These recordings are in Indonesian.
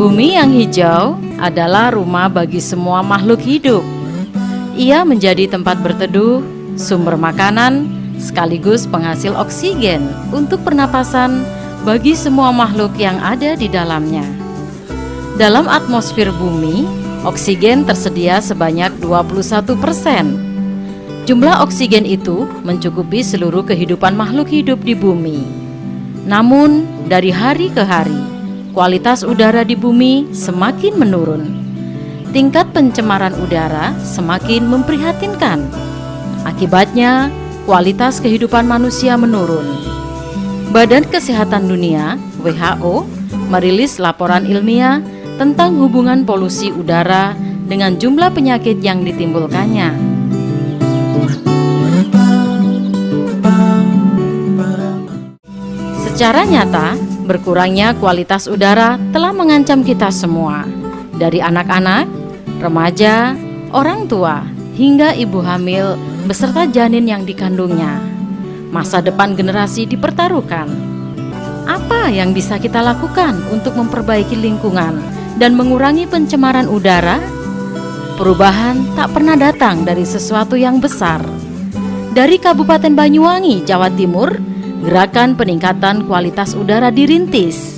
Bumi yang hijau adalah rumah bagi semua makhluk hidup. Ia menjadi tempat berteduh, sumber makanan, sekaligus penghasil oksigen untuk pernapasan bagi semua makhluk yang ada di dalamnya. Dalam atmosfer bumi, oksigen tersedia sebanyak 21%. Jumlah oksigen itu mencukupi seluruh kehidupan makhluk hidup di bumi. Namun, dari hari ke hari, kualitas udara di bumi semakin menurun. Tingkat pencemaran udara semakin memprihatinkan. Akibatnya, kualitas kehidupan manusia menurun. Badan Kesehatan Dunia (WHO) merilis laporan ilmiah tentang hubungan polusi udara dengan jumlah penyakit yang ditimbulkannya. Secara nyata, berkurangnya kualitas udara telah mengancam kita semua, dari anak-anak, remaja, orang tua, hingga ibu hamil beserta janin yang dikandungnya. Masa depan generasi dipertaruhkan. Apa yang bisa kita lakukan untuk memperbaiki lingkungan dan mengurangi pencemaran udara? Perubahan tak pernah datang dari sesuatu yang besar. Dari Kabupaten Banyuwangi, Jawa Timur, gerakan peningkatan kualitas udara dirintis.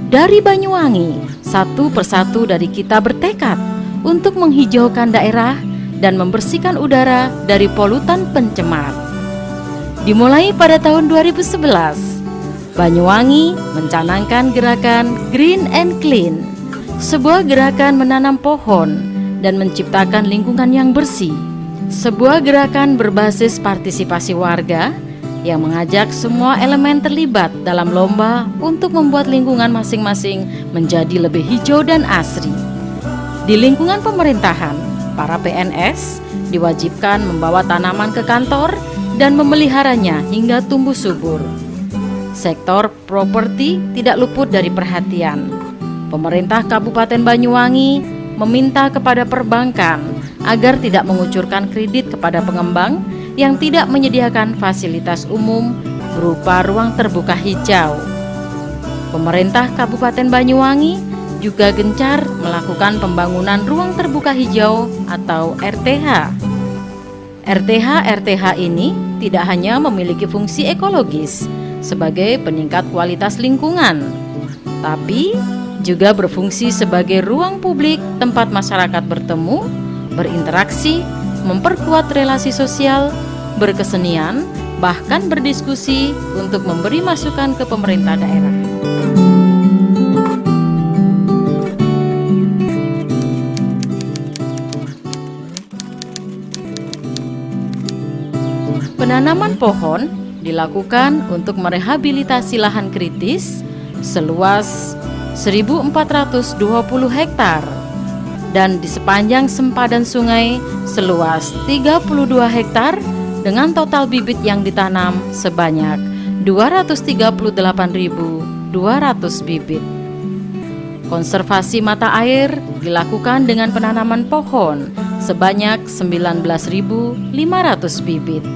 Dari Banyuwangi, satu persatu dari kita bertekad untuk menghijaukan daerah dan membersihkan udara dari polutan pencemar. Dimulai pada tahun 2011, Banyuwangi mencanangkan gerakan Green and Clean, sebuah gerakan menanam pohon dan menciptakan lingkungan yang bersih. Sebuah gerakan berbasis partisipasi warga yang mengajak semua elemen terlibat dalam lomba untuk membuat lingkungan masing-masing menjadi lebih hijau dan asri. Di lingkungan pemerintahan, para PNS diwajibkan membawa tanaman ke kantor dan memeliharanya hingga tumbuh subur. Sektor properti tidak luput dari perhatian. Pemerintah Kabupaten Banyuwangi meminta kepada perbankan agar tidak mengucurkan kredit kepada pengembang yang tidak menyediakan fasilitas umum berupa ruang terbuka hijau. Pemerintah Kabupaten Banyuwangi juga gencar melakukan pembangunan ruang terbuka hijau atau RTH. RTH ini tidak hanya memiliki fungsi ekologis sebagai peningkat kualitas lingkungan, tapi juga berfungsi sebagai ruang publik tempat masyarakat bertemu, berinteraksi, memperkuat relasi sosial, berkesenian, bahkan berdiskusi untuk memberi masukan ke pemerintah daerah. Penanaman pohon dilakukan untuk merehabilitasi lahan kritis seluas 1.420 hektar dan di sepanjang sempadan sungai seluas 32 hektar dengan total bibit yang ditanam sebanyak 238.200 bibit. Konservasi mata air dilakukan dengan penanaman pohon sebanyak 19.500 bibit.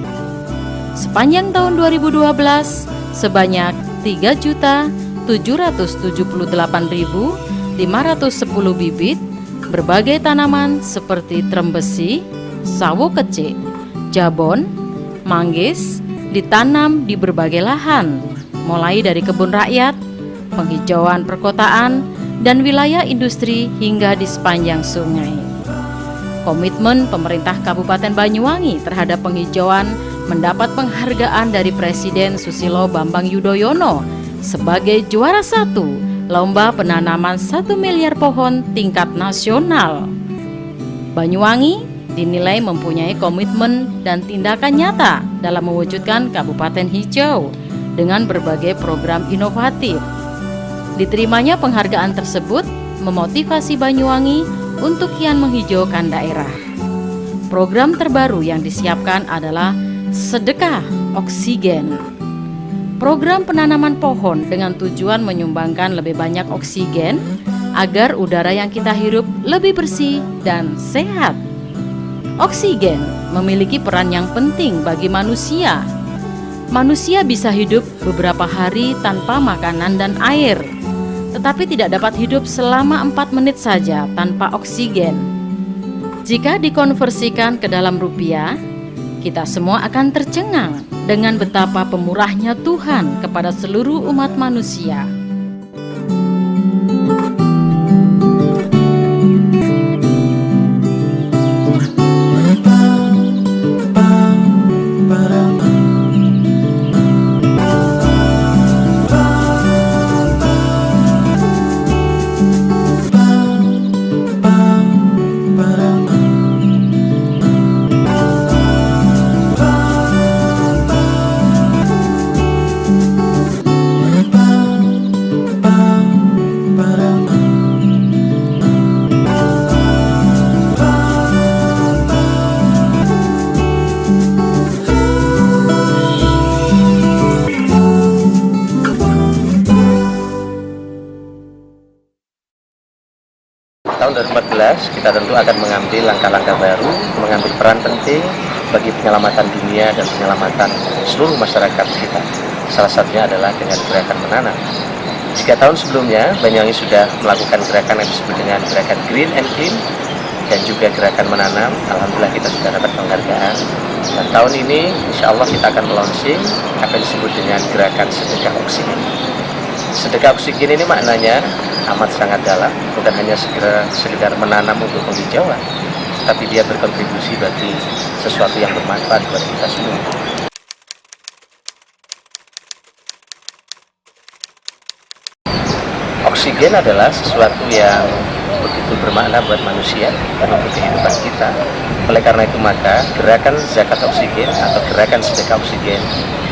Sepanjang tahun 2012, sebanyak 3.778.510 bibit berbagai tanaman seperti trembesi, sawo kecil, jabon, manggis ditanam di berbagai lahan, mulai dari kebun rakyat, penghijauan perkotaan, dan wilayah industri hingga di sepanjang sungai. Komitmen pemerintah Kabupaten Banyuwangi terhadap penghijauan mendapat penghargaan dari Presiden Susilo Bambang Yudhoyono sebagai juara 1 lomba penanaman 1 miliar pohon tingkat nasional. Banyuwangi dinilai mempunyai komitmen dan tindakan nyata dalam mewujudkan kabupaten hijau dengan berbagai program inovatif. Diterimanya penghargaan tersebut memotivasi Banyuwangi untuk kian menghijaukan daerah. Program terbaru yang disiapkan adalah Sedekah Oksigen. Program penanaman pohon dengan tujuan menyumbangkan lebih banyak oksigen agar udara yang kita hirup lebih bersih dan sehat. Oksigen memiliki peran yang penting bagi manusia. Manusia bisa hidup beberapa hari tanpa makanan dan air, tetapi tidak dapat hidup selama 4 menit saja tanpa oksigen. Jika dikonversikan ke dalam rupiah, kita semua akan tercengang dengan betapa pemurahnya Tuhan kepada seluruh umat manusia. Tahun 2014 kita tentu akan mengambil langkah-langkah baru, mengambil peran penting bagi penyelamatan dunia dan penyelamatan seluruh masyarakat kita. Salah satunya adalah dengan gerakan menanam. Jika tahun sebelumnya Banyuwangi sudah melakukan gerakan yang disebut dengan gerakan Green and Clean dan juga gerakan menanam, alhamdulillah kita sudah dapat penghargaan. Dan tahun ini insya Allah kita akan launching apa yang disebut dengan gerakan sedekah oksigen. Sedekah oksigen ini maknanya amat sangat dalam, bukan hanya sekedar menanam untuk penghijauan, tapi dia berkontribusi bagi sesuatu yang bermanfaat buat kita semua. Oksigen adalah sesuatu yang begitu bermakna buat manusia dan untuk kehidupan kita. Oleh karena itu maka gerakan zakat oksigen atau gerakan sedekah oksigen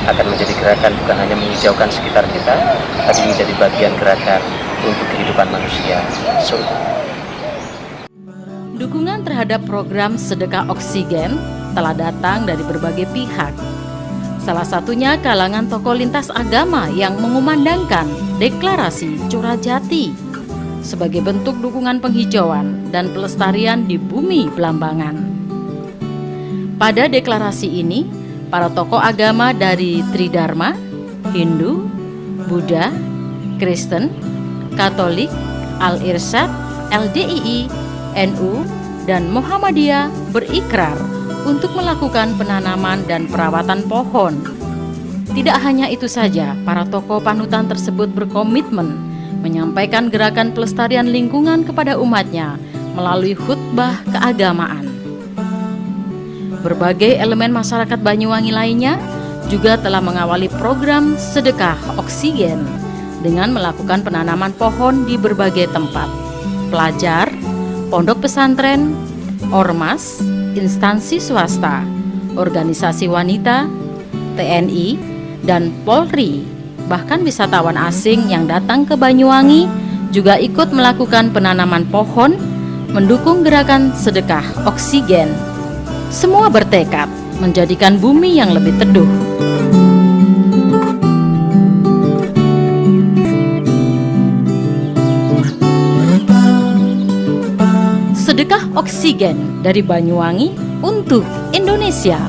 akan menjadi gerakan bukan hanya menghijaukan sekitar kita, tapi menjadi bagian gerakan untuk kehidupan manusia seutuhnya. Dukungan terhadap program sedekah oksigen telah datang dari berbagai pihak. Salah satunya kalangan tokoh lintas agama yang mengumandangkan deklarasi Curajati sebagai bentuk dukungan penghijauan dan pelestarian di bumi Belambangan. Pada deklarasi ini, para tokoh agama dari Tridharma, Hindu, Buddha, Kristen, Katolik, Al-Irsyad, LDII, NU, dan Muhammadiyah berikrar untuk melakukan penanaman dan perawatan pohon. Tidak hanya itu saja, para tokoh panutan tersebut berkomitmen menyampaikan gerakan pelestarian lingkungan kepada umatnya melalui khutbah keagamaan. Berbagai elemen masyarakat Banyuwangi lainnya juga telah mengawali program sedekah oksigen dengan melakukan penanaman pohon di berbagai tempat. Pelajar, pondok pesantren, ormas, instansi swasta, organisasi wanita, TNI, dan Polri, bahkan wisatawan asing yang datang ke Banyuwangi juga ikut melakukan penanaman pohon, mendukung gerakan sedekah oksigen. Semua bertekad menjadikan bumi yang lebih teduh. Sedekah oksigen dari Banyuwangi untuk Indonesia.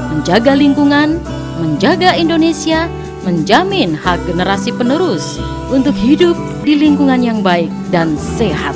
Menjaga lingkungan, menjaga Indonesia, menjamin hak generasi penerus untuk hidup di lingkungan yang baik dan sehat.